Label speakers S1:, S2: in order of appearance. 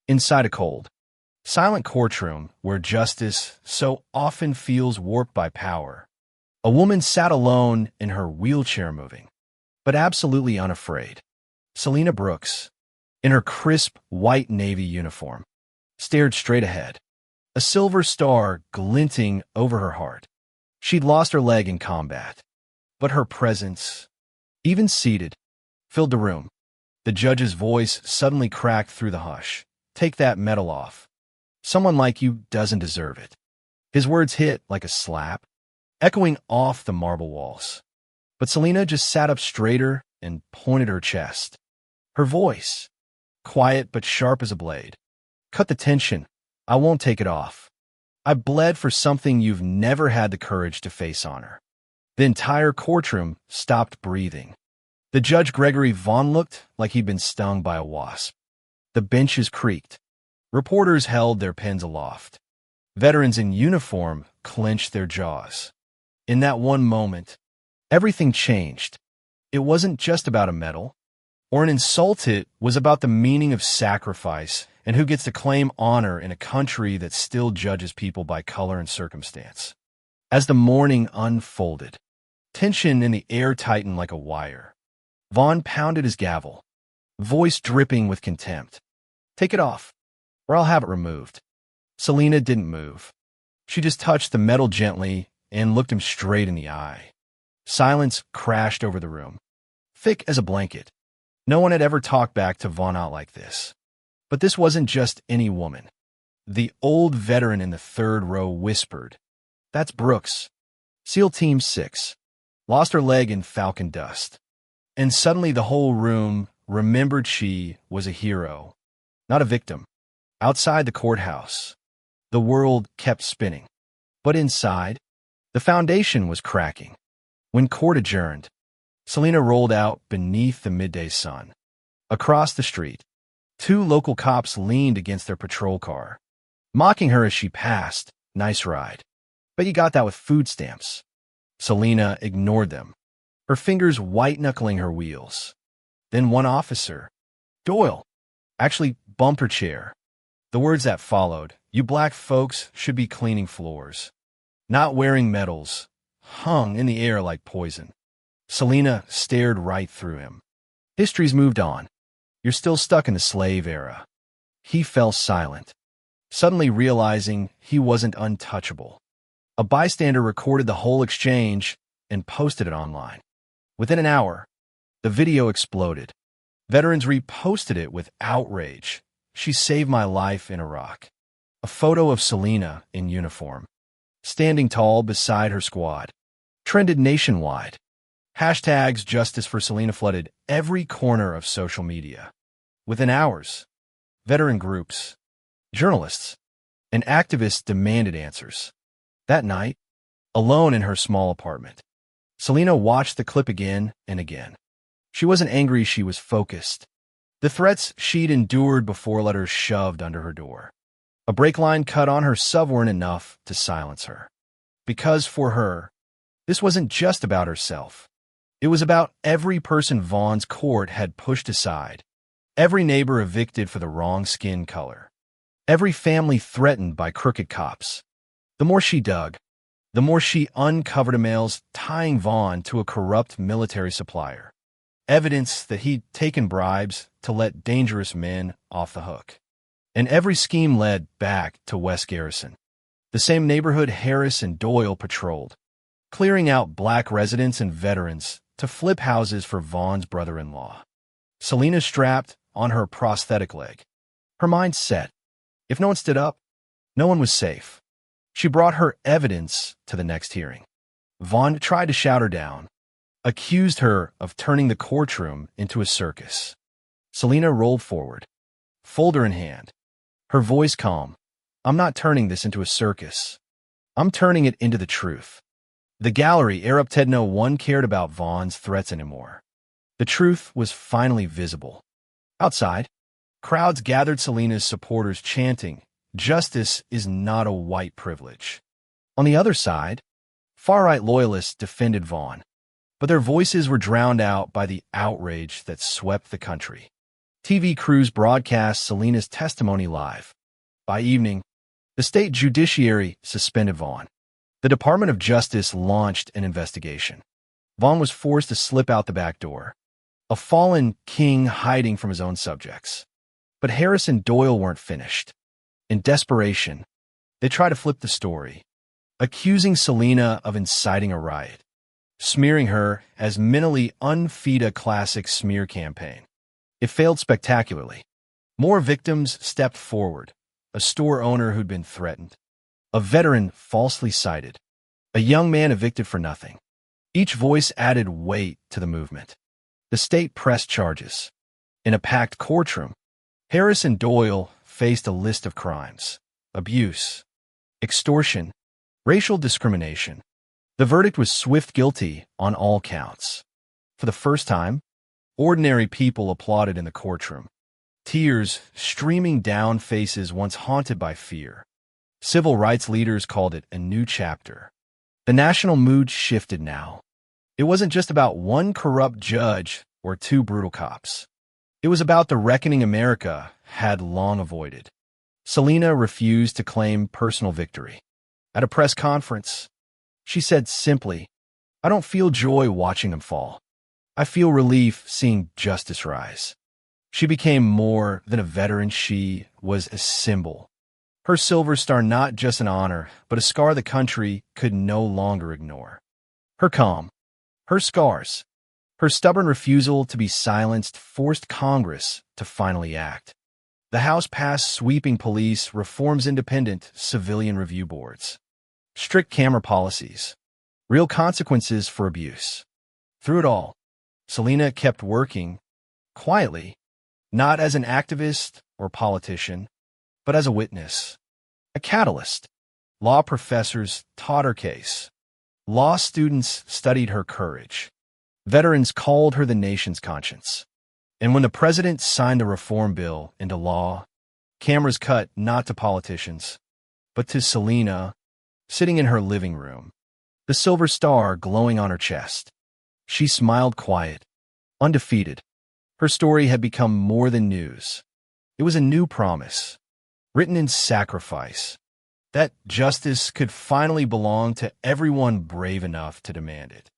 S1: Inside a cold, silent courtroom where justice so often feels warped by power, a woman sat alone in her wheelchair moving, but absolutely unafraid. Selena Brooks, in her crisp white Navy uniform, stared straight ahead, a silver star glinting over her heart. She'd lost her leg in combat, but her presence, even seated, filled the room. The judge's voice suddenly cracked through the hush. "Take that medal off. Someone like you doesn't deserve it." His words hit like a slap, echoing off the marble walls. But Selena just sat up straighter and pointed her chest. Her voice, quiet but sharp as a blade. "Cut the tension. I won't take it off. I bled for something you've never had the courage to face on her." The entire courtroom stopped breathing. The judge Gregory Vaughn looked like he'd been stung by a wasp. The benches creaked. Reporters held their pens aloft. Veterans in uniform clenched their jaws. In that one moment, everything changed. It wasn't just about a medal or an insult. It was about the meaning of sacrifice and who gets to claim honor in a country that still judges people by color and circumstance. As the morning unfolded, tension in the air tightened like a wire. Vaughn pounded his gavel, voice dripping with contempt. "Take it off, or I'll have it removed." Selena didn't move. She just touched the medal gently and looked him straight in the eye. Silence crashed over the room, thick as a blanket. No one had ever talked back to Vaughn out like this. But this wasn't just any woman. The old veteran in the third row whispered, "That's Brooks, SEAL Team 6. Lost her leg in Falcon dust." And suddenly the whole room remembered she was a hero, not a victim. Outside the courthouse, the world kept spinning. But inside, the foundation was cracking. When court adjourned, Selena rolled out beneath the midday sun. Across the street, two local cops leaned against their patrol car, mocking her as she passed. "Nice ride. But you got that with food stamps." Selena ignored them, her fingers white-knuckling her wheels. Then one officer, Doyle, actually bumped her chair. The words that followed, "You black folks should be cleaning floors, not wearing medals," hung in the air like poison. Selena stared right through him. "History's moved on. You're still stuck in the slave era." He fell silent, suddenly realizing he wasn't untouchable. A bystander recorded the whole exchange and posted it online. Within an hour, the video exploded. Veterans reposted it with outrage. "She saved my life in Iraq." A photo of Selena in uniform, standing tall beside her squad, trended nationwide. Hashtags Justice for Selena flooded every corner of social media. Within hours, veteran groups, journalists, and activists demanded answers. That night, alone in her small apartment, Selena watched the clip again and again. She wasn't angry, she was focused. The threats she'd endured before let her shoved under her door. A brake line cut on her sub weren't enough to silence her. Because for her, this wasn't just about herself. It was about every person Vaughn's court had pushed aside, every neighbor evicted for the wrong skin color, every family threatened by crooked cops. The more she dug, the more she uncovered emails tying Vaughn to a corrupt military supplier, evidence that he'd taken bribes to let dangerous men off the hook. And every scheme led back to West Garrison, the same neighborhood Harris and Doyle patrolled, clearing out black residents and veterans to flip houses for Vaughn's brother-in-law. Selena strapped on her prosthetic leg, her mind set. If no one stood up, no one was safe. She brought her evidence to the next hearing. Vaughn tried to shout her down, accused her of turning the courtroom into a circus. Selena rolled forward, folder in hand, her voice calm. "I'm not turning this into a circus. I'm turning it into the truth." The gallery erupted. No one cared about Vaughn's threats anymore. The truth was finally visible. Outside, crowds gathered, Selena's supporters chanting, "Justice is not a white privilege." On the other side, far-right loyalists defended Vaughn, but their voices were drowned out by the outrage that swept the country. TV crews broadcast Selena's testimony live. By evening, the state judiciary suspended Vaughn. The Department of Justice launched an investigation. Vaughn was forced to slip out the back door, a fallen king hiding from his own subjects. But Harris and Doyle weren't finished. In desperation, they tried to flip the story, accusing Selena of inciting a riot, smearing her as mentally unfit, a classic smear campaign. It failed spectacularly. More victims stepped forward: a store owner who'd been threatened, a veteran falsely cited, a young man evicted for nothing. Each voice added weight to the movement. The state pressed charges. In a packed courtroom, Harris and Doyle faced a list of crimes: abuse, extortion, racial discrimination. The verdict was swift: guilty on all counts. For the first time, ordinary people applauded in the courtroom, tears streaming down faces once haunted by fear. Civil rights leaders called it a new chapter. The national mood shifted now. It wasn't just about one corrupt judge or two brutal cops. It was about the reckoning America had long avoided. Selena refused to claim personal victory. At a press conference, she said simply, "I don't feel joy watching them fall. I feel relief seeing justice rise." She became more than a veteran. She was a symbol. Her silver star, not just an honor, but a scar the country could no longer ignore. Her calm, her scars, her stubborn refusal to be silenced forced Congress to finally act. The House passed sweeping police reforms, independent civilian review boards, strict camera policies, real consequences for abuse. Through it all, Selena kept working quietly, not as an activist or politician, but as a witness, a catalyst. Law professors taught her case. Law students studied her courage. Veterans called her the nation's conscience. And when the president signed the reform bill into law, cameras cut not to politicians, but to Selena, sitting in her living room, the silver star glowing on her chest. She smiled, quiet, undefeated. Her story had become more than news. It was a new promise, written in sacrifice, that justice could finally belong to everyone brave enough to demand it.